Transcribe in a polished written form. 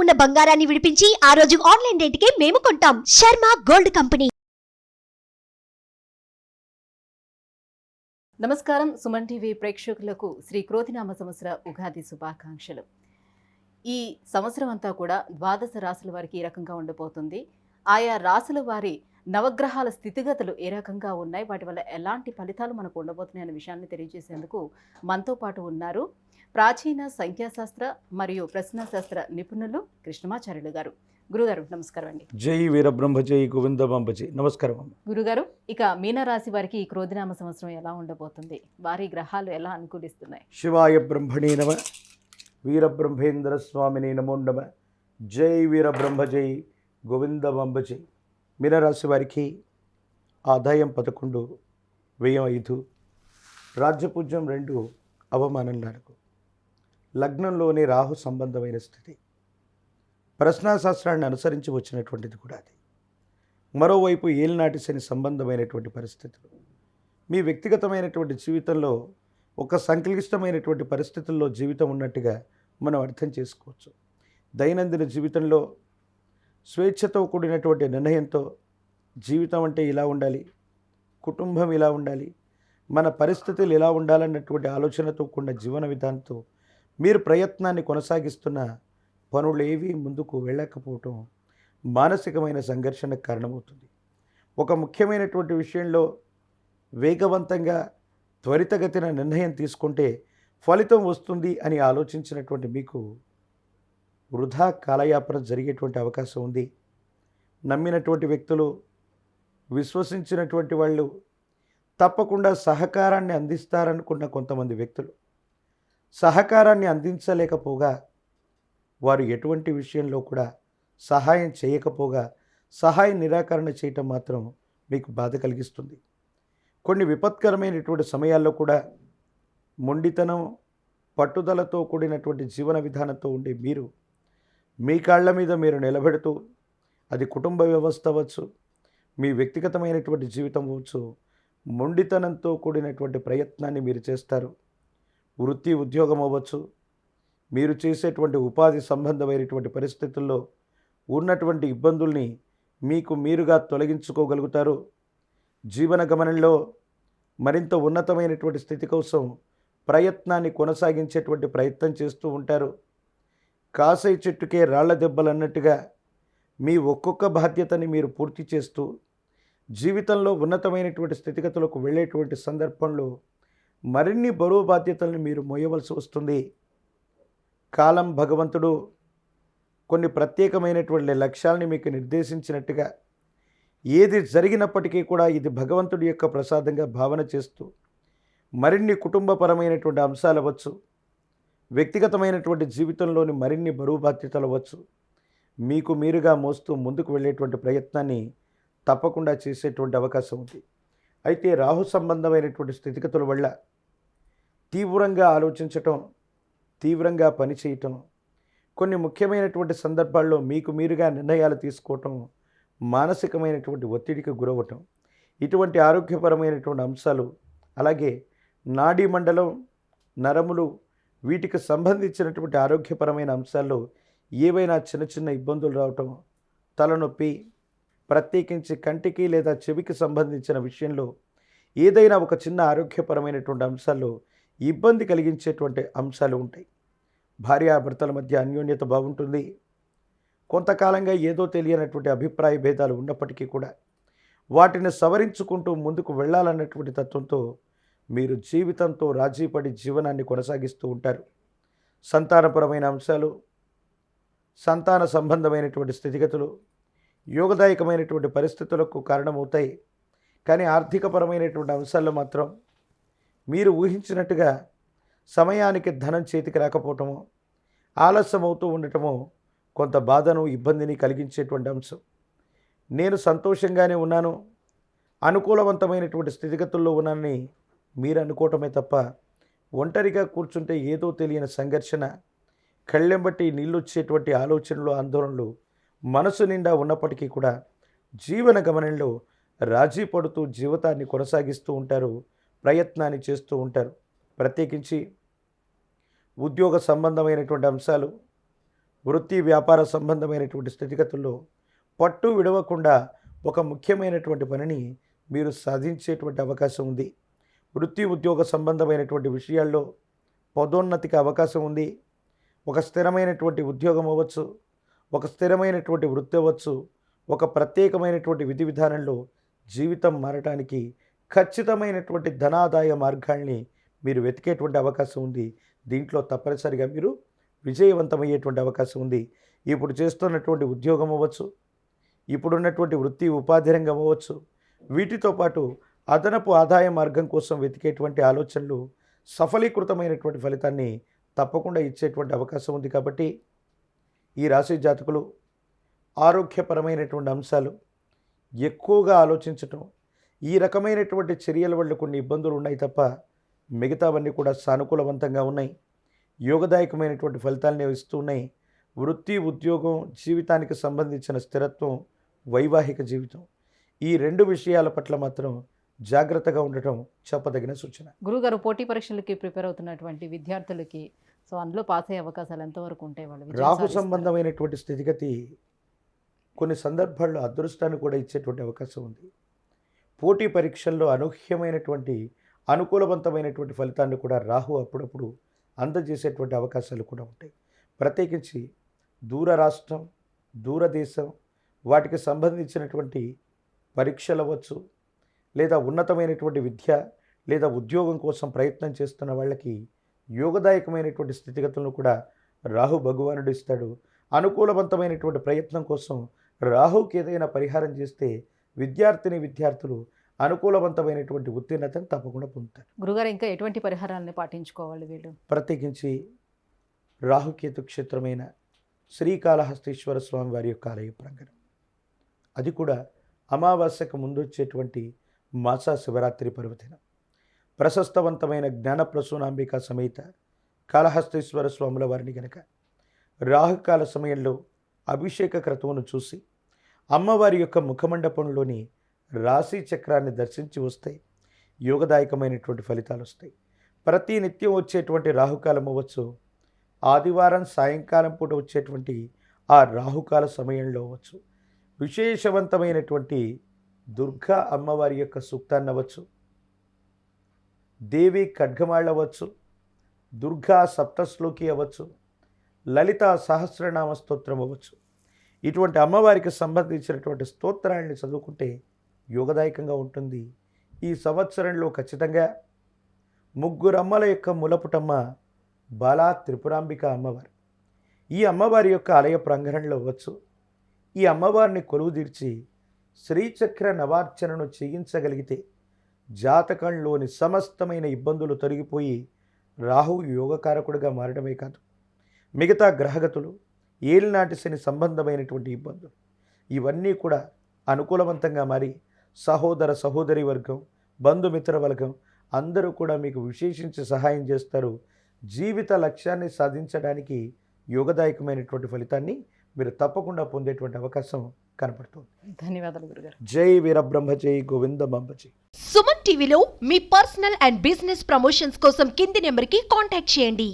ఉన్న బంగారాన్ని విడిపించి ఆ రోజు ఆన్లైన్ రేటుకే మేము కొంటాం. Sharma gold company. నమస్కారం. సుమన్ టీవీ ప్రేక్షకులకు శ్రీ క్రోధినామ సంవత్సర ఉగాది శుభాకాంక్షలు. ఈ సంవత్సరం అంతా కూడా ద్వాదశ రాశుల వారికి ఏ రకంగా ఉండబోతుంది, ఆయా రాశుల వారి నవగ్రహాల స్థితిగతులు ఏ రకంగా ఉన్నాయి, వాటి వల్ల ఎలాంటి ఫలితాలు మనకు ఉండబోతున్నాయి అనే విషయాన్ని తెలియజేసేందుకు మనతో పాటు ఉన్నారు ప్రాచీన సంఖ్యాశాస్త్ర మరియు ప్రశ్నాశాస్త్ర నిపుణులు కృష్ణమాచార్యులు గారు. గురుగారు నమస్కారం అండి. జై వీరబ్రహ్మ జై గోవిందమాంబ జై. నమస్కారం. గురుగారు, ఇక మీనరాశి వారికి ఈ క్రోధినామ సంవత్సరం ఎలా ఉండబోతుంది, వారి గ్రహాలు ఎలా అనుకూలిస్తున్నాయి? శివాయ బ్రహ్మణే నమ, వీరబ్రహ్మేంద్ర స్వామిని నమో నమ. జై వీరబ్రహ్మ జై గోవిందమాంబ జై. మీనరాశి వారికి ఆదాయం 11, వ్యయం 5, రాజ్యపూజ్యం 2, అవమానం 4. లగ్నంలోని రాహు సంబంధమైన స్థితి. ప్రశ్నాశాస్త్రాన్ని అనుసరించి వచ్చినటువంటిది కూడా అది. మరోవైపు ఏలినాటి శని సంబంధమైనటువంటి పరిస్థితులు. మీ వ్యక్తిగతమైనటువంటి జీవితంలో ఒక సంక్లిష్టమైనటువంటి పరిస్థితుల్లో జీవితం ఉన్నట్టుగా మనం అర్థం చేసుకోవచ్చు. దైనందిన జీవితంలో స్వేచ్ఛతో కూడినటువంటి నిర్ణయంతో జీవితం అంటే ఇలా ఉండాలి, కుటుంబం ఇలా ఉండాలి, మన పరిస్థితులు ఇలా ఉండాలన్నటువంటి ఆలోచనతో కూడిన జీవన విధానంతో మీరు ప్రయత్నాన్ని కొనసాగిస్తున్న పనులేవి ముందుకు వెళ్ళకపోవటం మానసికమైన సంఘర్షణకు కారణమవుతుంది. ఒక ముఖ్యమైనటువంటి విషయంలో వేగవంతంగా త్వరితగతిన నిర్ణయం తీసుకుంటే ఫలితం వస్తుంది అని ఆలోచించినటువంటి మీకు వృధా కాలయాపన జరిగేటువంటి అవకాశం ఉంది. నమ్మినటువంటి వ్యక్తులు, విశ్వసించినటువంటి వాళ్ళు తప్పకుండా సహకారాన్ని అందిస్తారనుకున్న కొంతమంది వ్యక్తులు సహకారాన్ని అందించలేకపోగా, వారు ఎటువంటి విషయంలో కూడా సహాయం చేయకపోగా సహాయ నిరాకరణ చేయటం మాత్రం మీకు బాధ కలిగిస్తుంది. కొన్ని విపత్కరమైనటువంటి సమయాల్లో కూడా మొండితనం, పట్టుదలతో కూడినటువంటి జీవన విధానంతో ఉండే మీరు మీ కాళ్ళ మీద మీరు నిలబెడుతూ, అది కుటుంబ వ్యవస్థ అవ్వచ్చు, మీ వ్యక్తిగతమైనటువంటి జీవితం అవ్వచ్చు, మొండితనంతో కూడినటువంటి ప్రయత్నాన్ని మీరు చేస్తారు. వృత్తి ఉద్యోగం అవ్వచ్చు, మీరు చేసేటువంటి ఉపాధి సంబంధమైనటువంటి పరిస్థితుల్లో ఉన్నటువంటి ఇబ్బందుల్ని మీకు మీరుగా తొలగించుకోగలుగుతారు. జీవన గమనంలో మరింత ఉన్నతమైనటువంటి స్థితి కోసం ప్రయత్నాన్ని కొనసాగించేటువంటి ప్రయత్నం చేస్తూ ఉంటారు. కాసై చెట్టుకే రాళ్ల దెబ్బలన్నట్టుగా మీ ఒక్కొక్క బాధ్యతని మీరు పూర్తి చేస్తూ జీవితంలో ఉన్నతమైనటువంటి స్థితిగతులకు వెళ్ళేటువంటి సందర్భంలో మరిన్ని బరువు బాధ్యతలను మీరు మోయవలసి వస్తుంది. కాలం భగవంతుడు కొన్ని ప్రత్యేకమైనటువంటి లక్ష్యాలని మీకు నిర్దేశించినట్టుగా ఏది జరిగినప్పటికీ కూడా ఇది భగవంతుడి యొక్క ప్రసాదంగా భావన చేస్తూ మరిన్ని కుటుంబపరమైనటువంటి అంశాలు అవ్వచ్చు, వ్యక్తిగతమైనటువంటి జీవితంలోని మరిన్ని బరువు బాధ్యతలు అవ్వచ్చు, మీకు మీరుగా మోస్తూ ముందుకు వెళ్ళేటువంటి ప్రయత్నాన్ని తప్పకుండా చేసేటువంటి అవకాశం ఉంది. అయితే రాహు సంబంధమైనటువంటి స్థితిగతుల వల్ల తీవ్రంగా ఆలోచించటం, తీవ్రంగా పనిచేయటం, కొన్ని ముఖ్యమైనటువంటి సందర్భాల్లో మీకు మీరుగా నిర్ణయాలు తీసుకోవటం, మానసికమైనటువంటి ఒత్తిడికి గురవటం, ఇటువంటి ఆరోగ్యపరమైనటువంటి అంశాలు, అలాగే నాడీ మండలం, నరములు, వీటికి సంబంధించినటువంటి ఆరోగ్యపరమైన అంశాల్లో ఏవైనా చిన్న చిన్న ఇబ్బందులు రావటం, తలనొప్పి, ప్రత్యేకించి కంటికి లేదా చెవికి సంబంధించిన విషయంలో ఏదైనా ఒక చిన్న ఆరోగ్యపరమైనటువంటి అంశాల్లో ఇబ్బంది కలిగించేటువంటి అంశాలు ఉంటాయి. భార్యాభర్తల మధ్య అన్యోన్యత బాగుంటుంది. కొంతకాలంగా ఏదో తెలియనటువంటి అభిప్రాయ భేదాలు ఉన్నప్పటికీ కూడా వాటిని సవరించుకుంటూ ముందుకు వెళ్ళాలన్నటువంటి తత్వంతో మీరు జీవితంతో రాజీపడి జీవనాన్ని కొనసాగిస్తూ ఉంటారు. సంతానపరమైన అంశాలు, సంతాన సంబంధమైనటువంటి స్థితిగతులు యోగదాయకమైనటువంటి పరిస్థితులకు కారణమవుతాయి. కానీ ఆర్థికపరమైనటువంటి అంశాల్లో మాత్రం మీరు ఊహించినట్టుగా సమయానికి ధనం చేతికి రాకపోవటము, ఆలస్యం అవుతూ ఉండటము కొంత బాధను, ఇబ్బందిని కలిగించేటువంటి అంశం. నేను సంతోషంగానే ఉన్నాను, అనుకూలవంతమైనటువంటి స్థితిగతుల్లో ఉన్నానని మీరు అనుకోవటమే తప్ప ఒంటరిగా కూర్చుంటే ఏదో తెలియని సంఘర్షణ, కళ్ళెంబట్టి నీళ్ళొచ్చేటువంటి ఆలోచనలు, ఆందోళనలు మనసు నిండా ఉన్నప్పటికీ కూడా జీవన గమనంలో రాజీ పడుతూ జీవితాన్ని కొనసాగిస్తూ ఉంటారు, ప్రయత్నాన్ని చేస్తూ ఉంటారు. ప్రత్యేకించి ఉద్యోగ సంబంధమైనటువంటి అంశాలు, వృత్తి వ్యాపార సంబంధమైనటువంటి స్థితిగతుల్లో పట్టు విడవకుండా ఒక ముఖ్యమైనటువంటి పనిని మీరు సాధించేటువంటి అవకాశం ఉంది. వృత్తి ఉద్యోగ సంబంధమైనటువంటి విషయాల్లో పదోన్నతికి అవకాశం ఉంది. ఒక స్థిరమైనటువంటి ఉద్యోగం అవ్వచ్చు, ఒక స్థిరమైనటువంటి వృత్తి అవ్వచ్చు, ఒక ప్రత్యేకమైనటువంటి విధి విధానంలో జీవితం మారటానికి ఖచ్చితమైనటువంటి ధనాదాయ మార్గాల్ని మీరు వెతికేటువంటి అవకాశం ఉంది. దీంట్లో తప్పనిసరిగా మీరు విజయవంతమయ్యేటువంటి అవకాశం ఉంది. ఇప్పుడు చేస్తున్నటువంటి ఉద్యోగం అవ్వచ్చు, ఇప్పుడున్నటువంటి వృత్తి ఉపాధి రంగం అవ్వచ్చు, వీటితో పాటు అదనపు ఆదాయ మార్గం కోసం వెతికేటువంటి ఆలోచనలు సఫలీకృతమైనటువంటి ఫలితాన్ని తప్పకుండా ఇచ్చేటువంటి అవకాశం ఉంది. కాబట్టి ఈ రాశి జాతకులు ఆరోగ్యపరమైనటువంటి అంశాలు ఎక్కువగా ఆలోచించటం, ఈ రకమైనటువంటి చర్యల వల్ల కొన్ని ఇబ్బందులు ఉన్నాయి తప్ప మిగతావన్నీ కూడా సానుకూలవంతంగా ఉన్నాయి. యోగదాయకమైనటువంటి ఫలితాలనే ఇస్తూ ఉన్నాయి. వృత్తి ఉద్యోగం జీవితానికి సంబంధించిన స్థిరత్వం, వైవాహిక జీవితం, ఈ రెండు విషయాల పట్ల మాత్రం జాగ్రత్తగా ఉండటం చెప్పదగిన సూచన. గురుగారు, పోటీ పరీక్షలకి ప్రిపేర్ అవుతున్నటువంటి విద్యార్థులకి అందులో పాస్ అయ్యే అవకాశాలు ఎంతవరకు ఉంటాయి? వాళ్ళు విజయం రాహు సాధిస్తారా? సంబంధమైనటువంటి స్థితిగతి కొన్ని సందర్భాల్లో అదృష్టాన్ని కూడా ఇచ్చేటువంటి అవకాశం ఉంది. పోటీ పరీక్షల్లో అనూహ్యమైనటువంటి అనుకూలవంతమైనటువంటి ఫలితాన్ని కూడా రాహు అప్పుడప్పుడు అందజేసేటువంటి అవకాశాలు కూడా ఉంటాయి. ప్రత్యేకించి దూర రాష్ట్రం, దూరదేశం, వాటికి సంబంధించినటువంటి పరీక్షలు అవ్వచ్చు, లేదా ఉన్నతమైనటువంటి విద్య లేదా ఉద్యోగం కోసం ప్రయత్నం చేస్తున్న వాళ్ళకి యోగదాయకమైనటువంటి స్థితిగతులను కూడా రాహు భగవానుడు ఇస్తాడు. అనుకూలవంతమైనటువంటి ప్రయత్నం కోసం రాహుకి ఏదైనా పరిహారం చేస్తే విద్యార్థులు అనుకూలవంతమైనటువంటి ఉత్తీర్ణతను తప్పకుండా పొందుతారు. గురుగారు, ఇంకా ఎటువంటి పరిహారాలను పాటించుకోవాలి వీళ్ళు? ప్రత్యేకించి రాహుకేతు క్షేత్రమైన శ్రీకాళహస్తీశ్వర స్వామి వారి యొక్క ఆలయ ప్రాంగణం, అది కూడా అమావాస్యకు ముందు వచ్చేటువంటి మాస శివరాత్రి పర్వదినం, ప్రశస్తవంతమైన జ్ఞానప్రసూనాంబిక సమేత కాళహస్తీశ్వర స్వాముల వారిని గనక రాహుకాల సమయంలో అభిషేక క్రతువును చూసి అమ్మవారి యొక్క ముఖమండపంలోని రాశి చక్రాన్ని దర్శించి వస్తే యోగదాయకమైనటువంటి ఫలితాలు వస్తాయి. ప్రతి నిత్యం వచ్చేటువంటి రాహుకాలం అవ్వచ్చు, ఆదివారం సాయంకాలం పూట వచ్చేటువంటి ఆ రాహుకాల సమయంలో అవ్వచ్చు, విశేషవంతమైనటువంటి దుర్గా అమ్మవారి యొక్క సూక్తాన్ని అవ్వచ్చు, దేవి ఖడ్గమాళ్ళ అవ్వచ్చు, దుర్గా సప్తశ్లోకి అవ్వచ్చు, లలిత సహస్రనామ స్తోత్రం అవ్వచ్చు, ఇటువంటి అమ్మవారికి సంబంధించినటువంటి స్తోత్రాన్ని చదువుకుంటే యోగదాయకంగా ఉంటుంది. ఈ సంవత్సరంలో ఖచ్చితంగా ముగ్గురు అమ్మల యొక్క ములపుటమ్మ బాలా త్రిపురాంబిక అమ్మవారు. ఈ అమ్మవారి యొక్క ఆలయ ప్రాంగణంలో అవ్వచ్చు, ఈ అమ్మవారిని కొలువుదీర్చి శ్రీచక్ర నవార్చనను చేయించగలిగితే జాతకంలోని సమస్తమైన ఇబ్బందులు తొలగిపోయి రాహు యోగకారకుడిగా మారడమే కాదు, మిగతా గ్రహగతులు, ఏలినాటి శని సంబంధమైనటువంటి ఇబ్బందులు ఇవన్నీ కూడా అనుకూలవంతంగా మారి సహోదర సహోదరి వర్గం, బంధుమిత్ర వర్గం అందరూ కూడా మీకు విశేషించి సహాయం చేస్తారు. జీవిత లక్ష్యాన్ని సాధించడానికి యోగదాయకమైనటువంటి ఫలితాన్ని మీరు తప్పకుండా పొందేటువంటి అవకాశం కనపడుతుంది. ధన్యవాదాలు గురుగారు. జై వీరబ్రహ్మ, జై గోవిందమాంబజీ. సుమన్ టీవీలో మీ పర్సనల్ అండ్ బిజినెస్ ప్రమోషన్స్ కోసం కింది నెంబర్కి కాంటాక్ట్ చేయండి.